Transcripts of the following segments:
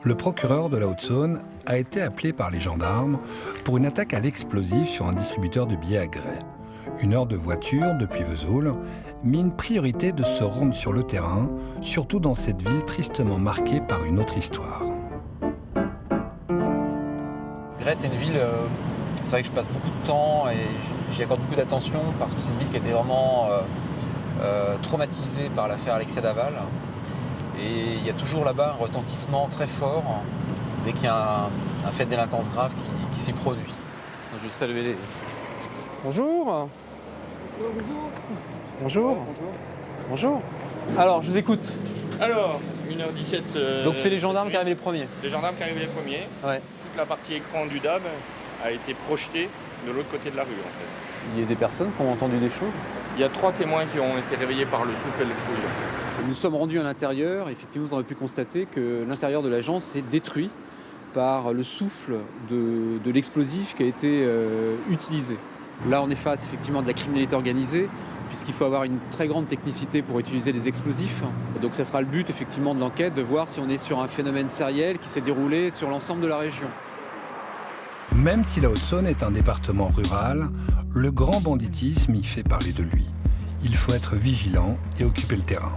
Le procureur de la Haute-Saône a été appelé par les gendarmes pour une attaque à l'explosif sur un distributeur de billets à Gray. 1 heure de voiture depuis Vesoul, mais une priorité de se rendre sur le terrain, surtout dans cette ville tristement marquée par une autre histoire. Gray, c'est une ville, c'est vrai que je passe beaucoup de temps et j'y accorde beaucoup d'attention parce que c'est une ville qui a été vraiment traumatisée par l'affaire Alexia Daval. Et il y a toujours là-bas un retentissement très fort dès qu'il y a un fait de délinquance grave qui s'y produit. Donc, je vais saluer les... Bonjour. Bonjour. Bonjour. Bonjour. Alors, je vous écoute. Alors, 1h17... Donc c'est les gendarmes qui arrivent les premiers. Les gendarmes qui arrivent les premiers. Ouais. Toute la partie écran du DAB a été projetée de l'autre côté de la rue, en fait. Il y a des personnes qui ont entendu des choses. Il y a 3 témoins qui ont été réveillés par le souffle de l'explosion. Nous sommes rendus à l'intérieur. Effectivement, vous aurez pu constater que l'intérieur de l'agence est détruit par le souffle de l'explosif qui a été utilisé. Là, on est face effectivement de la criminalité organisée, puisqu'il faut avoir une très grande technicité pour utiliser les explosifs. Donc ça sera le but effectivement de l'enquête, de voir si on est sur un phénomène sériel qui s'est déroulé sur l'ensemble de la région. Même si la Haute-Saône est un département rural, le grand banditisme y fait parler de lui. Il faut être vigilant et occuper le terrain.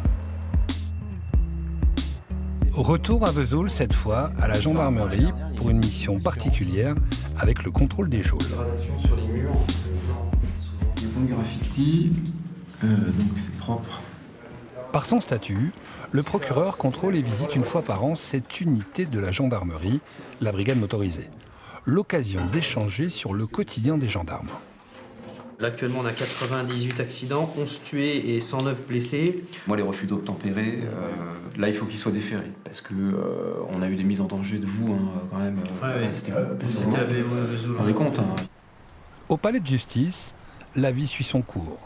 Retour à Vesoul, cette fois à la gendarmerie pour une mission particulière avec le contrôle des geôles. Sur les murs, il y a pas de graffiti, donc c'est propre. Par son statut, le procureur contrôle et visite 1 fois par an cette unité de la gendarmerie, la brigade motorisée. L'occasion d'échanger sur le quotidien des gendarmes. Là, actuellement, on a 98 accidents, 11 tués et 109 blessés. Moi, les refus d'obtempérer, là, il faut qu'ils soient déférés. Parce que on a eu des mises en danger de vous, quand même. C'était à Vesoul. Vous vous rendez compte, hein. Au palais de justice, la vie suit son cours.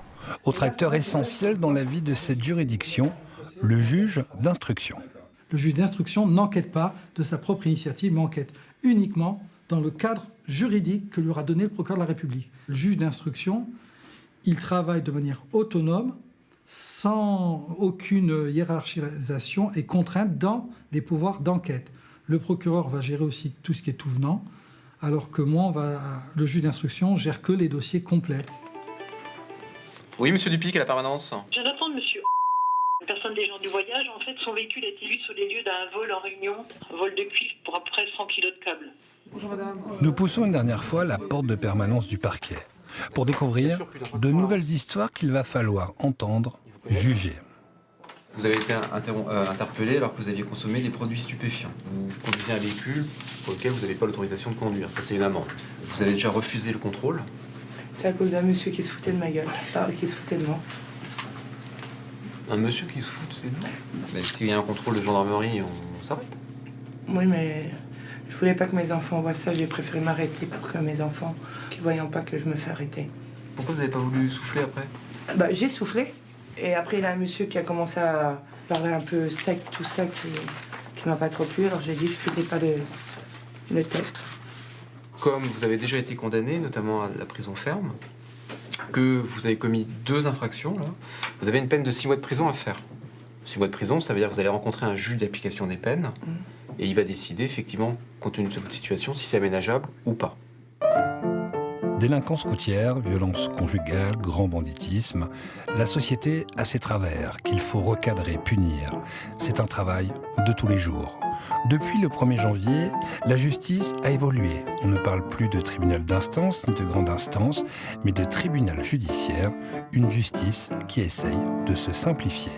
Autre acteur essentiel dans la vie de cette juridiction, le juge d'instruction. Le juge d'instruction n'enquête pas de sa propre initiative, mais enquête uniquement dans le cadre juridique que lui aura donné le procureur de la République. Le juge d'instruction, il travaille de manière autonome, sans aucune hiérarchisation et contrainte dans les pouvoirs d'enquête. Le procureur va gérer aussi tout ce qui est tout venant, alors que le juge d'instruction gère que les dossiers complexes. Oui, monsieur Dupic, à la permanence. Je viens d'apprendre, monsieur. Une personne des gens du voyage, en fait, son véhicule a été vu sur les lieux d'un vol en Réunion, un vol de cuivre pour à peu près 100 kilos de câbles. Nous poussons une dernière fois la porte de permanence du parquet pour découvrir de nouvelles histoires qu'il va falloir entendre, juger. Vous avez été interpellé alors que vous aviez consommé des produits stupéfiants. Vous conduisez un véhicule pour lequel vous n'avez pas l'autorisation de conduire. Ça, c'est une amende. Vous avez déjà refusé le contrôle. C'est à cause d'un monsieur qui se foutait de ma gueule, qui se foutait de moi. Un monsieur qui se fout, c'est bon. Mais s'il y a un contrôle de gendarmerie, on s'arrête. Oui, mais je voulais pas que mes enfants voient ça. J'ai préféré m'arrêter pour que mes enfants, qui ne voyant pas que je me fais arrêter. Pourquoi vous n'avez pas voulu souffler après? J'ai soufflé. Et après, il y a un monsieur qui a commencé à parler un peu sec, tout ça, qui m'a pas trop plu. Alors j'ai dit, je faisais pas le test. Comme vous avez déjà été condamné, notamment à la prison ferme, que vous avez commis 2 infractions, là, vous avez une peine de 6 mois de prison à faire. 6 mois de prison, ça veut dire que vous allez rencontrer un juge d'application des peines et il va décider, effectivement, compte tenu de votre situation, si c'est aménageable ou pas. Délinquance routière, violence conjugale, grand banditisme, la société a ses travers qu'il faut recadrer, punir. C'est un travail de tous les jours. Depuis le 1er janvier, la justice a évolué. On ne parle plus de tribunal d'instance ni de grande instance, mais de tribunal judiciaire, une justice qui essaye de se simplifier.